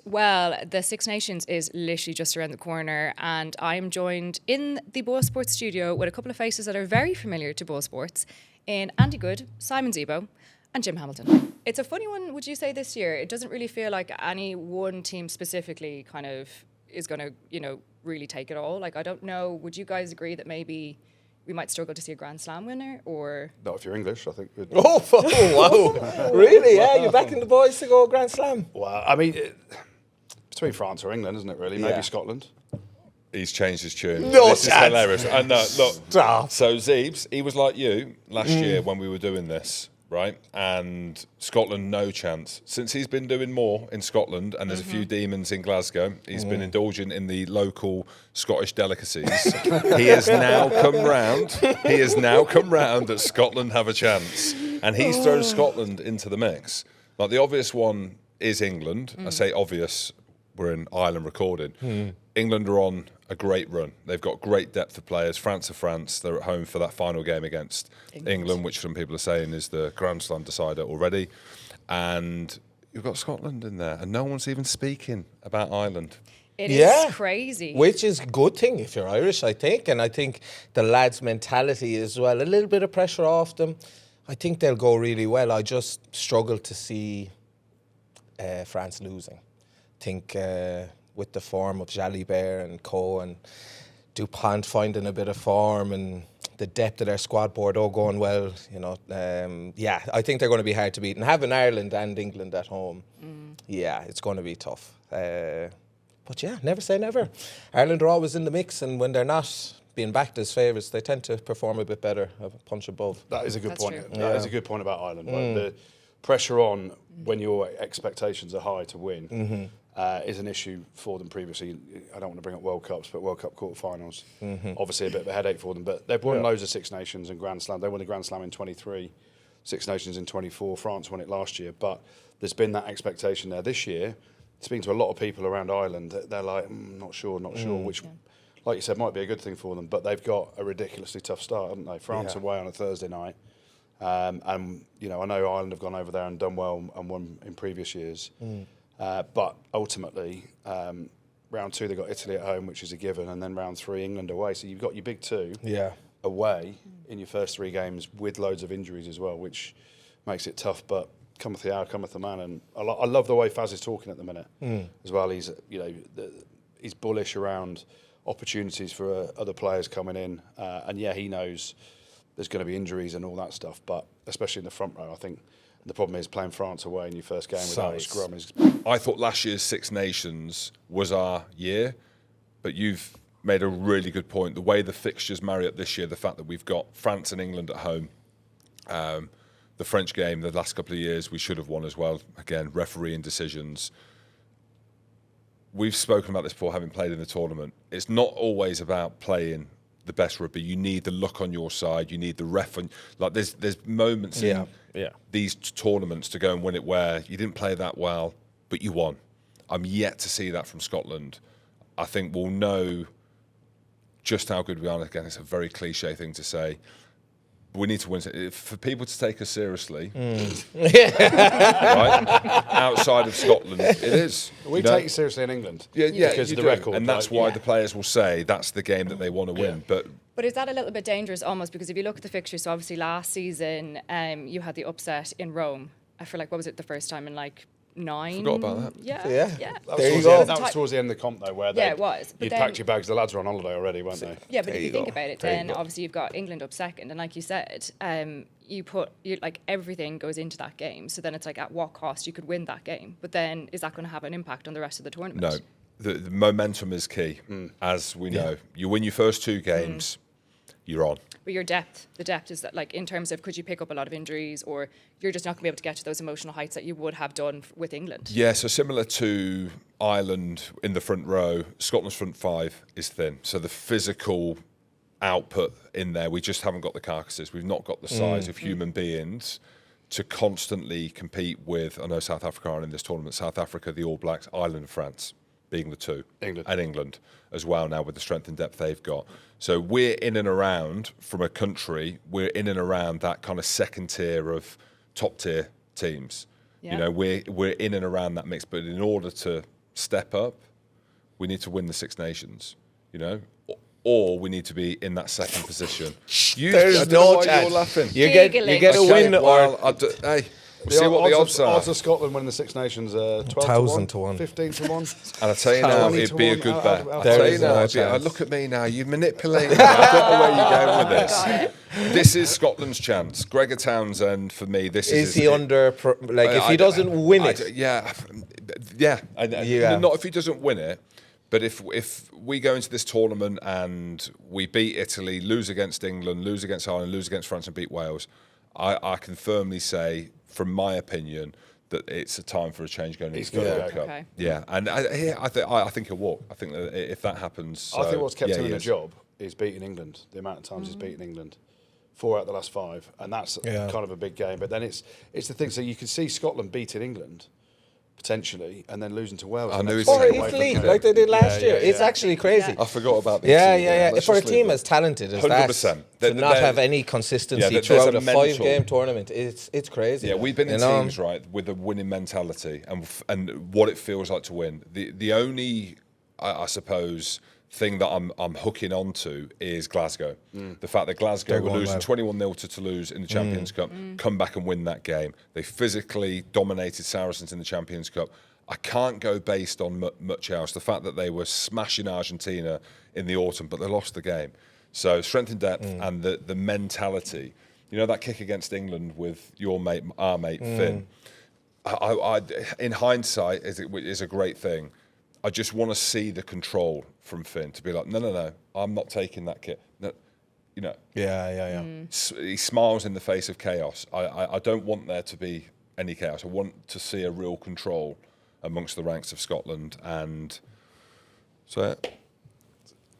Well, the Six Nations is literally just around the corner, and I'm joined in the Ball Sports studio with a couple of faces that are very familiar to Ball Sports in Andy Goode, Simon Zebo, and Jim Hamilton. It's a funny one, would you say, this year? It doesn't really feel like any one team specifically kind of is going to, really take it all. Like, I don't know, would you guys agree that maybe we might struggle to see a Grand Slam winner, or...? Not if you're English, I think. Oh, wow. Really? Yeah, you're backing the boys to go Grand Slam? Well, I mean, between France or England, isn't it, really? Maybe Scotland. He's changed his tune. No This is chance. hilarious. I know, look. Stop. So Zeebs, he was like you last year when we were doing this, right? And Scotland, no chance. Since he's been doing more in Scotland, and there's a few demons in Glasgow, he's been indulging in the local Scottish delicacies. He has now come round. He has now come round that Scotland have a chance. And he's thrown Scotland into the mix. Like, the obvious one is England. I say obvious, we're in Ireland recording. England are on a great run. They've got great depth of players. France are France. They're at home for that final game against England, which some people are saying is the Grand Slam decider already. And you've got Scotland in there, and no one's even speaking about Ireland. It is crazy. Which is a good thing if you're Irish, I think. And I think the lads' mentality as well, a little bit of pressure off them. I think they'll go really well. I just struggle to see France losing. I think with the form of Jalibert and Co and Dupont finding a bit of form and the depth of their squad, Bordeaux going well, I think they're going to be hard to beat. And having Ireland and England at home, it's going to be tough. But yeah, never say never. Ireland are always in the mix, and when they're not being backed as favourites, they tend to perform a bit better, a punch above. That is a good That's point. true. That is a good point about Ireland. Right? The pressure on when your expectations are high to win is an issue for them previously. I don't want to bring up World Cups, but World Cup quarterfinals, obviously a bit of a headache for them. But they've won loads of Six Nations and Grand Slam. They won the Grand Slam in 23, Six Nations in 24. France won it last year. But there's been that expectation there. This year, speaking to a lot of people around Ireland, they're like, not sure, which, like you said, might be a good thing for them. But they've got a ridiculously tough start, haven't they? France away on a Thursday night. And, I know Ireland have gone over there and done well and won in previous years. But ultimately, round two, they've got Italy at home, which is a given, and then round three, England away. So you've got your big two away in your first three games with loads of injuries as well, which makes it tough. But cometh the hour, cometh the man. And I love the way Faz is talking at the minute as well. He's, he's bullish around opportunities for other players coming in. And he knows there's going to be injuries and all that stuff, but especially in the front row, I think the problem is playing France away in your first game without a scrum. I thought last year's Six Nations was our year, but you've made a really good point. The way the fixtures marry up this year, the fact that we've got France and England at home, the French game the last couple of years we should have won as well. Again, refereeing decisions. We've spoken about this before, having played in the tournament. It's not always about playing the best rugby. You need the luck on your side. You need the ref. Like there's moments in these tournaments to go and win it where you didn't play that well, but you won. I'm yet to see that from Scotland. I think we'll know just how good we are. Again, it's a very cliche thing to say. We need to win. For people to take us seriously, right? Outside of Scotland, it is. We take it seriously in England, because of the record, and that's why the players will say that's the game that they want to win. But is that a little bit dangerous almost? Because if you look at the fixtures, so obviously last season, you had the upset in Rome. I feel like, what was it, the first time in like 9? Forgot about that. Yeah. There you go. That was towards the end of the comp, though, where it was. But you'd packed your bags. The lads were on holiday already, weren't they? Yeah, but if you think about it, then obviously you've got England up second, and like you said, everything goes into that game. So then it's like, at what cost you could win that game? But then is that going to have an impact on the rest of the tournament? No, the momentum is key, as we know. You win your first two games, you're on. But the depth is that, like, in terms of, could you pick up a lot of injuries, or you're just not going to be able to get to those emotional heights that you would have done with England? Yeah, so similar to Ireland in the front row, Scotland's front five is thin. So the physical output in there, we just haven't got the carcasses. We've not got the size of human beings to constantly compete with, I know South Africa are in this tournament, South Africa, the All Blacks, Ireland and France being the two. England as well now with the strength and depth they've got. So we're in and around, from a country, we're in and around that kind of second tier of top tier teams. Yeah. We're in and around that mix, but in order to step up, we need to win the Six Nations, you know, or we need to be in that second position. There's no chance. You're laughing. You get a win well, or... hey, we'll see what the odds are. Odds of Scotland winning the Six Nations are 1,000 to 1. 15 to 1. And I tell you now, 20 it'd to be a 1. good bet. I There tell you is now, no it'd be, chance. look at me now, you're manipulating me. I don't know where you're going with this. This is Scotland's chance. Gregor Townsend, for me, this Is he under... if he doesn't win it... Yeah. Not if he doesn't win it, but if we go into this tournament and we beat Italy, lose against England, lose against Ireland, lose against France and beat Wales, I can firmly say, from my opinion, that it's a time for a change going into the World Cup. Okay. Yeah, and I think he'll walk. I think that if that happens... I think what's kept him in he the is. job is beating England, the amount of times he's beaten England. 4 out of the last 5, and that's kind of a big game. But then it's the thing, so you can see Scotland beating England, potentially, and then losing to Wales. I knew next he's Or game saying away Italy, from like they did last Yeah, year. yeah, It's yeah. actually crazy. I forgot about the Yeah, Italy yeah, game. yeah. Let's For a just leave team it. as talented as 100%. that, They're- to not they're- have any consistency there's throughout a a mental- 5-game tournament, it's crazy. Yeah, we've been in You know? teams, right, with a winning mentality and what it feels like to win. The only, I suppose, thing that I'm hooking onto is Glasgow. The fact that Glasgow They're were going losing well. 21-0 to Toulouse in the Champions Cup, come back and win that game. They physically dominated Saracens in the Champions Cup. I can't go based on much else. The fact that they were smashing Argentina in the autumn, but they lost the game. So strength and depth and the mentality. You know, that kick against England with our mate Finn. I in hindsight, is a great thing. I just want to see the control from Finn to be like, no, I'm not taking that kick. No, you know, Yeah. he smiles in the face of chaos. I don't want there to be any chaos. I want to see a real control amongst the ranks of Scotland, and so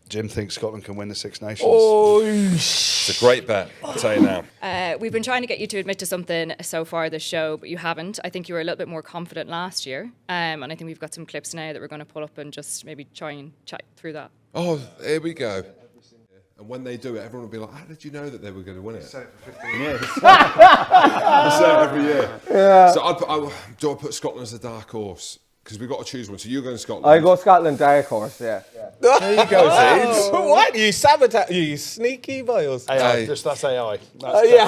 Jim thinks Scotland can win the Six Nations. Oh, it's a great bet. I'll tell you now. We've been trying to get you to admit to something so far this show, but you haven't. I think you were a little bit more confident last year, and I think we've got some clips now that we're going to pull up and just maybe try and chat through that. Oh, here we go. And when they do it, everyone will be like, how did you know that they were going to win it? Said it for 15 years. I say it every year. Yeah. So do I put Scotland as a dark horse? Because we've got to choose one. So you're going Scotland. I go Scotland dark horse, yeah. There you go, Zids. what? You sabotage? You sneaky boys. AI, Hey. that's AI. That's Yeah.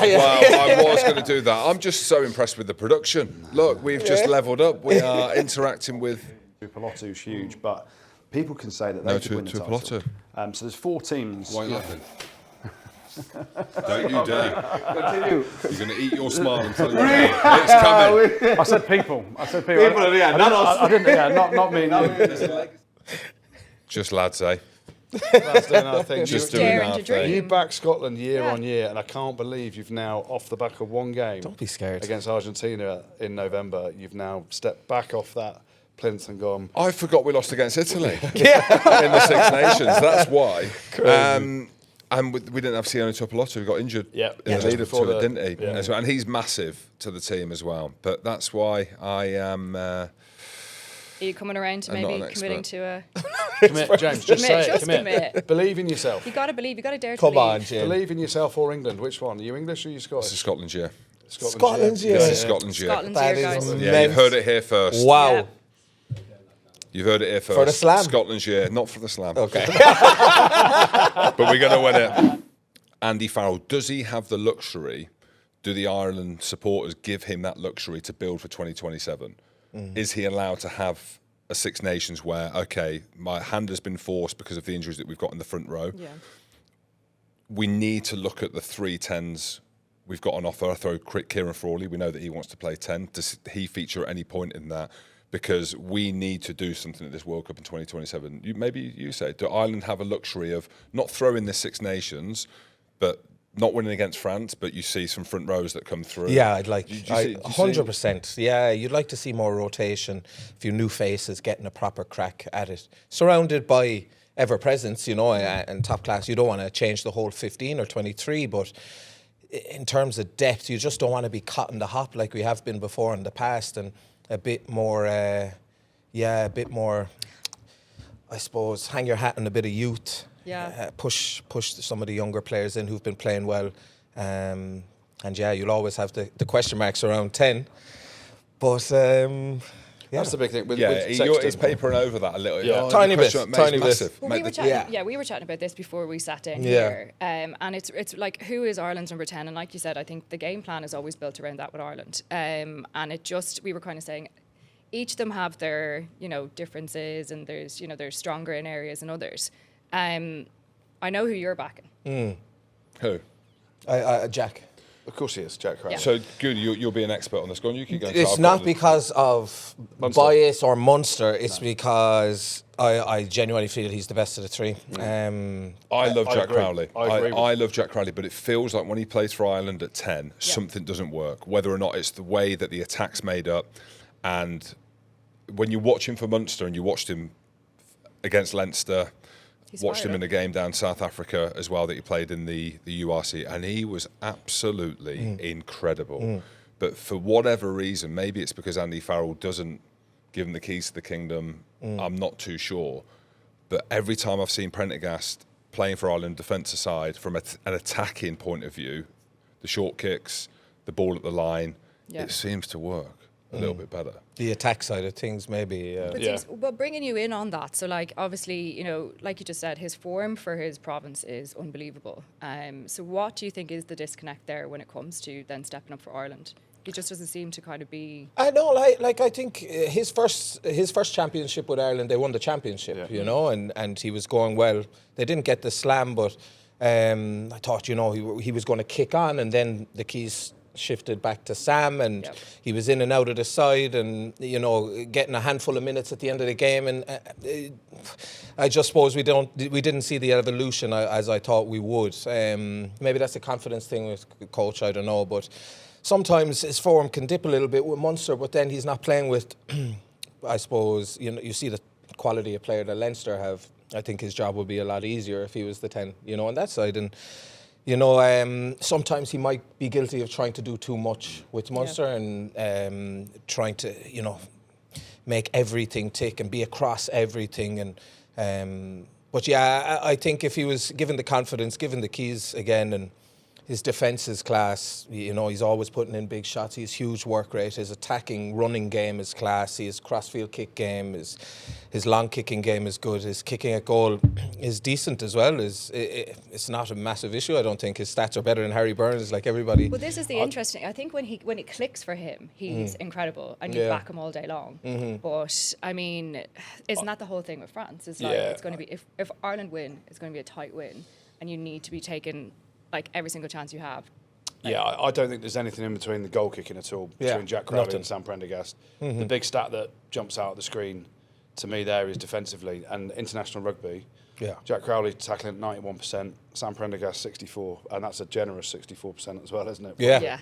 Well, I was going to do that. I'm just so impressed with the production. Look, we've just levelled up. We are interacting with... Tuipulotu's huge, but people can say that No, they could win the title. Tuipulotu. So there's 4 teams. Why are you laughing? Don't you dare. Continue. You're going to eat your smile and tell you it's coming. I said people. People, yeah, not us. I didn't. Yeah, not me. Just lads, eh? That's doing our thing. Just You- doing Daring our to thing. dream. You back Scotland year Yeah. on year, and I can't believe you've now, off the back of one game, Don't be scared. against Argentina in November, you've now stepped back off that plinth and gone. I forgot we lost against Italy in the Six Nations. That's why. And we didn't have Sione Tuipulotu, who got injured Yeah. in Yeah. the lead up Before to it, the- didn't he? yeah. And he's massive to the team as well. But that's why I am... Are you coming around to I'm not maybe an committing expert. to a... Commit, James, just say it. Just Commit. commit. Believe in yourself. You got to believe, you got to dare to Come believe. on, Jim. Believe in yourself or England. Which one? Are you English or are you This is Scottish? Scotland's year. Scotland's year. This is Scotland's year. Scotland's That year, is guys. Yeah, you've heard it here first. Wow. Yeah. You've heard it here first. For the slam? Scotland's year, not for the slam. Okay. But we're going to win it. Andy Farrell, does he have the luxury? Do the Ireland supporters give him that luxury to build for 2027? Is he allowed to have a Six Nations where, okay, my hand has been forced because of the injuries that we've got in the front row? Yeah. We need to look at the 3 10s we've got on offer. I throw Kieran Frawley. We know that he wants to play 10. Does he feature at any point in that? Because we need to do something at this World Cup in 2027. Maybe you say, do Ireland have a luxury of not throwing the Six Nations, but not winning against France, but you see some front rows that come through? Yeah, I'd like Do you see- 100%. Yeah, you'd like to see more rotation, a few new faces getting a proper crack at it. Surrounded by ever presence, you know, and top class. You don't want to change the whole 15 or 23, but in terms of depth, you just don't want to be caught in the hop like we have been before in the past, and a bit more, I suppose, hang your hat on a bit of youth. Yeah. Push some of the younger players in who've been playing well. And yeah, you'll always have the question marks around 10. But That's the big thing. With he's Sexton. papering over that a little. Yeah. Tiny bit, question mark, tiny it's bit. massive. Well, Mate, we were the- chatting. We were chatting about this before we sat in Yeah. here, and it's like, who is Ireland's number 10? And like you said, I think the game plan is always built around that with Ireland. And we were kind of saying, each of them have their differences, and they're stronger in areas than others. I know who you're backing. Who? Jack. Of course he is, Jack Crowley. Yeah. So good, you'll be an expert on this. Go on, you keep going. It's not because of Munster. bias or Munster. It's because I genuinely feel he's the best of the three. I love I Jack agree. Crowley. I agree with I love Jack Crowley, but it feels like when he plays for Ireland at 10, something doesn't work. Whether or not it's the way that the attack's made up, and when you watch him for Munster and you watched him against Leinster, He's watched him fired in a game down South Africa as well that he played in the URC, and he was absolutely incredible. But for whatever reason, maybe it's because Andy Farrell doesn't give him the keys to the kingdom. I'm not too sure. But every time I've seen Prendergast playing for Ireland, defence aside, from an attacking point of view, the short kicks, the ball at the line, it seems to work a little bit better. The attack side of things, maybe. But bringing you in on that, so like obviously, like you just said, his form for his province is unbelievable. So what do you think is the disconnect there when it comes to then stepping up for Ireland? He just doesn't seem to kind of be. I know, like I think his first championship with Ireland, they won the championship, and he was going well. They didn't get the slam, but I thought, he was going to kick on, and then the keys shifted back to Sam, and he was in and out of the side, and getting a handful of minutes at the end of the game, and I just suppose we didn't see the evolution as I thought we would. Maybe that's a confidence thing with coach, I don't know, but sometimes his form can dip a little bit with Munster, but then he's not playing with I suppose you see the quality of player that Leinster have. I think his job would be a lot easier if he was the 10 on that side. And sometimes he might be guilty of trying to do too much with Munster and trying to, make everything tick and be across everything. And but yeah, I think if he was given the confidence, given the keys again, and his defence is class. He's always putting in big shots. He has huge work rate. His attacking, running game is classy. His crossfield kick game his long kicking game is good. His kicking at goal is decent as well. It's not a massive issue. I don't think his stats are better than Harry Burns, like everybody. Well, this is the interesting. I think when it clicks for him, he's incredible, and you back him all day long. But I mean, isn't that the whole thing with France? It's like it's going to be if Ireland win, it's going to be a tight win, and you need to be taking like every single chance you have. Yeah, I don't think there's anything in between the goal kicking at all between Jack Crowley and Sam Prendergast. The big stat that jumps out of the screen to me there is defensively and international rugby. Yeah. Jack Crowley tackling at 91%, Sam Prendergast 64%, and that's a generous 64% as well, isn't it? Yeah.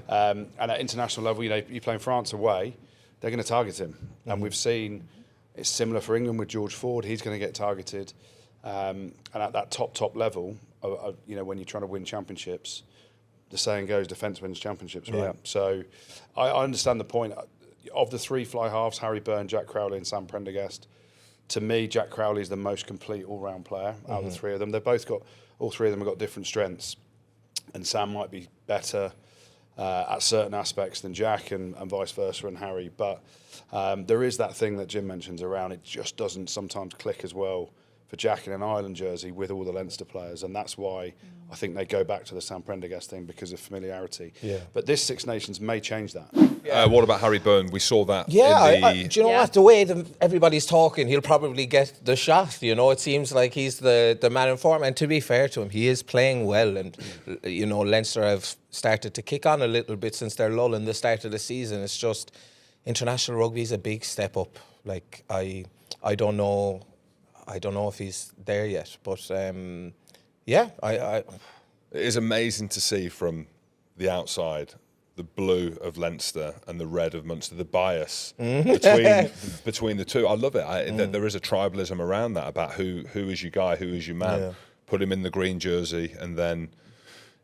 And at international level, you're playing France away, they're going to target him. And we've seen it's similar for England with George Ford. He's going to get targeted. And at that top level, when you're trying to win championships, the saying goes, defence wins championships, right? Yeah. So I understand the point. Of the three fly halves, Harry Byrne, Jack Crowley and Sam Prendergast, to me, Jack Crowley is the most complete all-round player out of the three of them. All three of them have got different strengths. And Sam might be better at certain aspects than Jack and vice versa and Harry. But there is that thing that Jim mentions around it just doesn't sometimes click as well for Jack in an Ireland jersey with all the Leinster players, and that's why I think they go back to the Sam Prendergast thing because of familiarity. Yeah. But this Six Nations may change that. What about Harry Byrne? We saw that. Yeah, in the do you know what? The way everybody's talking, he'll probably get the shot. It seems like he's the man in form. And to be fair to him, he is playing well. And, Leinster have started to kick on a little bit since their lull in the start of the season. It's just international rugby is a big step up. Like, I don't know if he's there yet. But, it is amazing to see from the outside the blue of Leinster and the red of Munster, the bias between the two. I love it. There is a tribalism around that about who is your guy, who is your man. Yeah. Put him in the green jersey, and then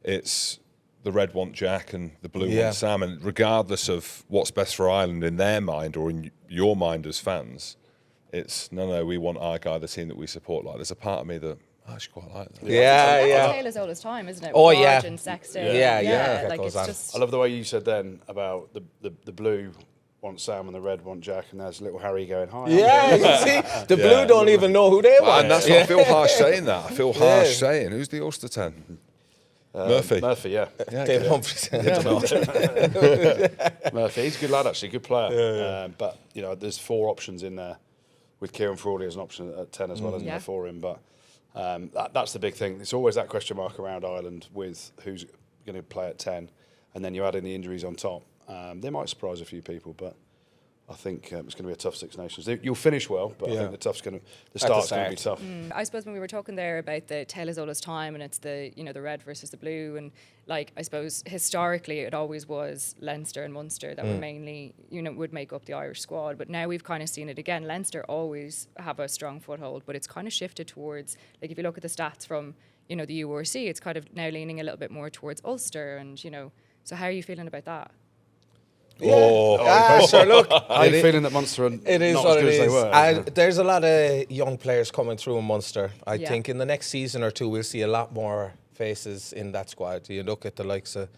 it's the red want Jack and the blue want Sam. And regardless of what's best for Ireland in their mind or in your mind as fans, it's no, we want our guy, the team that we support. Like, there's a part of me that I actually quite like that. That's a tale as old as time, isn't it? With Margin, Sexton. Yeah. Like, it's just. I love the way you said then about the blue want Sam and the red want Jack, and there's little Harry going, hi. Yeah, you see, the blue don't even know who they want. And that's what I feel harsh saying that. I feel harsh saying, who's the Ulster 10? Murphy. Murphy, yeah. David Humphries. Murphy, he's a good lad actually, good player. But there's 4 options in there, with Kieran Frawley as an option at 10 as well, isn't there, for him? But that's the big thing. It's always that question mark around Ireland with who's going to play at 10, and then you add in the injuries on top. They might surprise a few people, but I think it's going to be a tough Six Nations. You'll finish well, but I think the start's going to be tough. I suppose when we were talking there about the tale as old as time, and it's the the red versus the blue, and I suppose historically it always was Leinster and Munster that were mainly would make up the Irish squad, but now we've kind of seen it again. Leinster always have a strong foothold, but it's kind of shifted towards, if you look at the stats from the URC, it's kind of now leaning a little bit more towards Ulster, and so how are you feeling about that? Sure, look. How are you feeling that Munster are not as good as they were? There's a lot of young players coming through in Munster. I think in the next season or two we'll see a lot more faces in that squad. You look at the likes of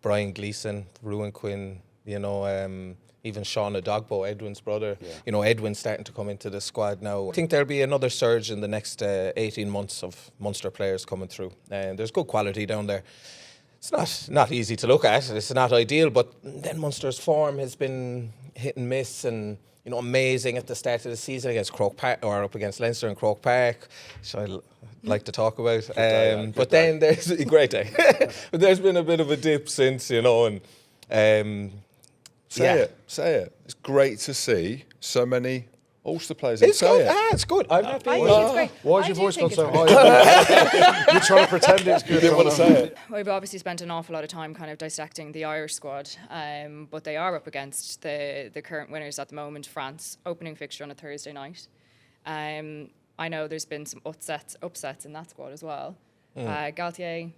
Brian Gleeson, Ruan Quinn, even Sean Adogbo, Edwin's brother. Edwin's starting to come into the squad now. I think there'll be another surge in the next 18 months of Munster players coming through. And there's good quality down there. It's not easy to look at. It's not ideal, but then Munster's form has been hit and miss, and amazing at the start of the season against Croke Park, or up against Leinster and Croke Park, which I like to talk about. But then there's a great day. But there's been a bit of a dip since, and Say it. It's great to see so many Ulster players. It's good. It's good. I'm happy. I think it's great. Why is I your do voice think gone it's so great. high? You're trying to pretend it's good. You didn't want to say it. We've obviously spent an awful lot of time kind of dissecting the Irish squad, but they are up against the current winners at the moment, France, opening fixture on a Thursday night. I know there's been some upsets in that squad as well. Galtier,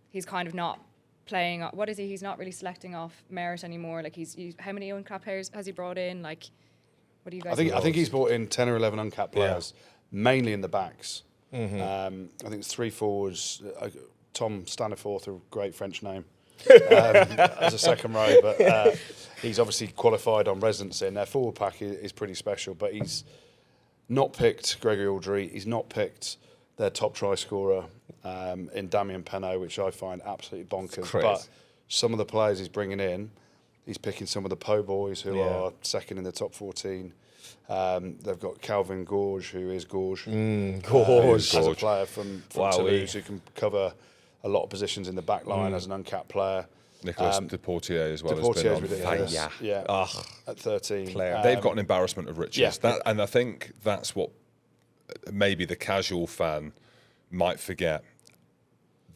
he's kind of not playing. What is he? He's not really selecting off merit anymore. He's how many uncapped players has he brought in? What do you guys? I think he's brought in 10 or 11 uncapped players, mainly in the backs. I think it's 3 forwards. Tom Staniforth, a great French name, as a second row, but he's obviously qualified on residency, and their forward pack is pretty special. But he's not picked Gregory Aldry. He's not picked their top try scorer in Damien Penaud, which I find absolutely bonkers. But some of the players he's bringing in, he's picking some of the Po boys who are second in the top 14. They've got Calvin Gorge, who is Gorge. As a player from Toulouse, who can cover a lot of positions in the back line as an uncapped player. Nicolas Deportier as well. Deportier's ridiculous. At 13. They've got an embarrassment of riches. And I think that's what maybe the casual fan might forget,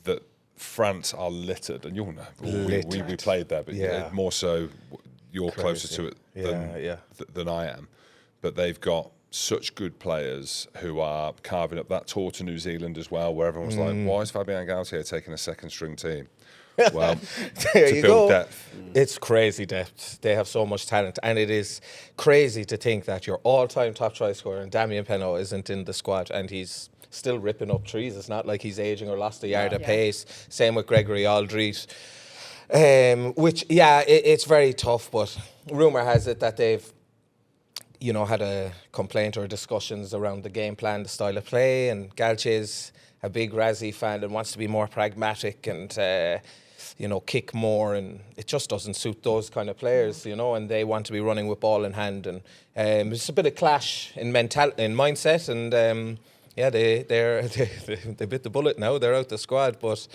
that France are littered, and you'll know. We played there, but more so you're closer to it than I am. But they've got such good players who are carving up that tour to New Zealand as well, where everyone's like, why is Fabien Galtier taking a second string team? Well, to build depth. It's crazy depth. They have so much talent, and it is crazy to think that your all-time top try scorer, Damien Penaud, isn't in the squad, and he's still ripping up trees. It's not like he's aging or lost a yard of pace. Same with Gregory Aldry. It's very tough, but rumour has it that they've had a complaint or discussions around the game plan, the style of play, and Galtier's a big Razzie fan and wants to be more pragmatic and kick more, and it just doesn't suit those kind of players, and they want to be running with ball in hand, and it's a bit of clash in mindset, and they bit the bullet now. They're out the squad, but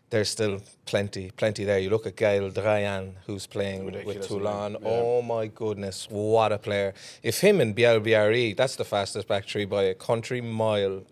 there's still plenty there. You look at Gaël Drayan, who's playing with Toulon. Yeah. Oh my goodness, what a player! If him and Bielbiari, that's the fastest back three by a country mile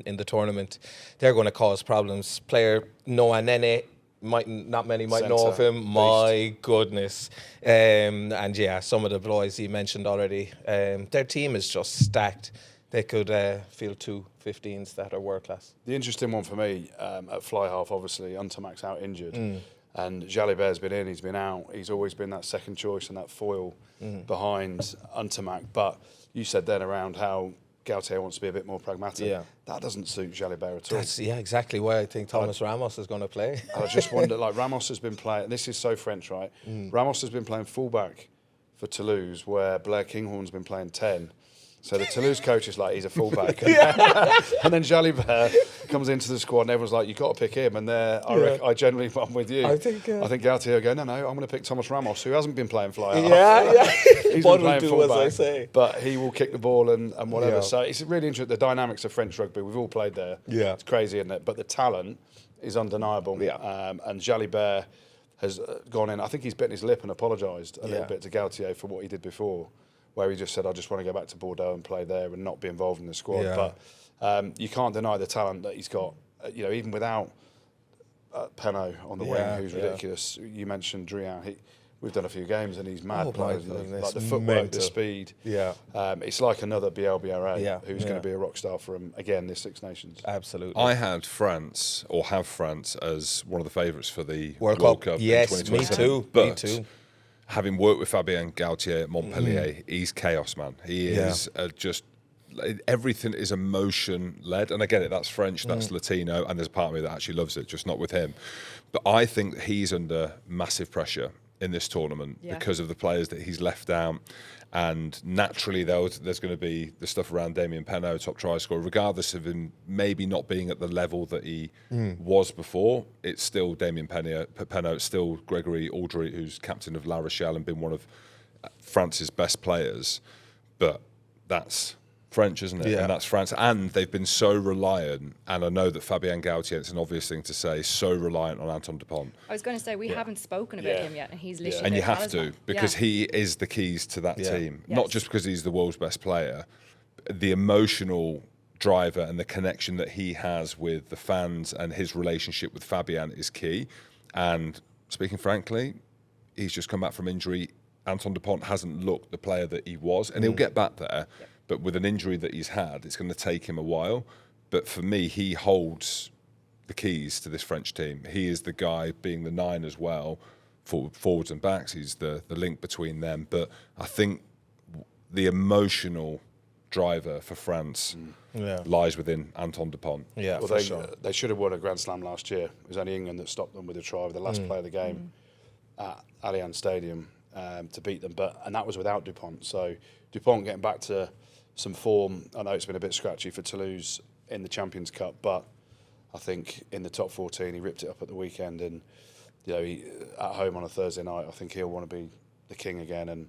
in the tournament, they're going to cause problems. Player Noah Nene, not many might know of him. My goodness. Some of the boys you mentioned already, their team is just stacked. They could field 2 15s that are world class. The interesting one for me at fly half, obviously, Untermach's out injured, and Jalibert's been in, he's been out. He's always been that second choice and that foil behind Untermach. But you said then around how Galtier wants to be a bit more pragmatic. Yeah. That doesn't suit Jalibert at all. That's exactly why I think Thomas Ramos is going to play. I just wonder, Ramos has been playing, this is so French, right? Ramos has been playing fullback for Toulouse where Blair Kinghorn's been playing 10. So the Toulouse coach is like, he's a fullback. And then Jalibert comes into the squad and everyone's like, you've got to pick him. And I generally, I'm with you. I think Gautier will go, no, I'm going to pick Thomas Ramos, who hasn't been playing fly half. He's been playing fullback, but he will kick the ball and whatever. So it's really interesting, the dynamics of French rugby. We've all played there. Yeah. It's crazy, isn't it? But the talent is undeniable. Yeah. And Jalibert has gone in. I think he's bitten his lip and apologised a little bit to Gautier for what he did before, where he just said, I just want to go back to Bordeaux and play there and not be involved in the squad. Yeah. But you can't deny the talent that he's got, even without Penaud on the wing, who's ridiculous. You mentioned Drian. We've done a few games and he's mad playing. Like the footwork, the speed. Yeah. It's like another BLBRA who's going to be a rock star for him, again, this Six Nations. Absolutely. I had France, or have France, as one of the favourites for the World Cup yes, in 2027. me too. Having worked with Fabien Gaultier at Montpellier, he's chaos, man. He is just... Everything is emotion-led. And I get it, that's French, that's Latino, and there's a part of me that actually loves it, just not with him. But I think he's under massive pressure in this tournament because of the players that he's left out. And naturally, there's going to be the stuff around Damien Penaud, top try scorer, regardless of him maybe not being at the level that he was before. It's still Damien Penaud, it's still Gregory Audry, who's captain of La Rochelle and been one of France's best players. But that's French, isn't it? Yeah. And that's France. And they've been so reliant, and I know that Fabien Gaultier, it's an obvious thing to say, so reliant on Antoine Dupont. I was going to say, we haven't spoken about him yet, and he's literally and you have talisman. to, because he is the keys to that team. Yes. Not just because he's the world's best player, the emotional driver and the connection that he has with the fans and his relationship with Fabien is key. And speaking frankly, he's just come back from injury. Antoine Dupont hasn't looked the player that he was, and he'll get back there. Yep. But with an injury that he's had, it's going to take him a while. But for me, he holds the keys to this French team. He is the guy being the 9 as well, forwards and backs. He's the link between them. But I think the emotional driver for France lies within Antoine Dupont. Yeah, well, they should have won a Grand Slam last year. It was only England that stopped them with a try, with the last play of the game at Allianz Stadium to beat them. And that was without Dupont. So Dupont getting back to some form. I know it's been a bit scratchy for Toulouse in the Champions Cup, but I think in the top 14 he ripped it up at the weekend, and he, at home on a Thursday night, I think he'll want to be the king again, and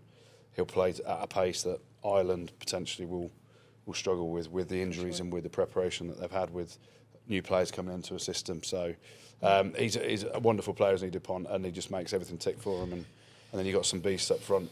he'll play at a pace that Ireland potentially will struggle with the injuries and with the preparation that they've had with new players coming into a system. So he's a wonderful player, isn't he, Dupont, and he just makes everything tick for him, and then you've got some beasts up front.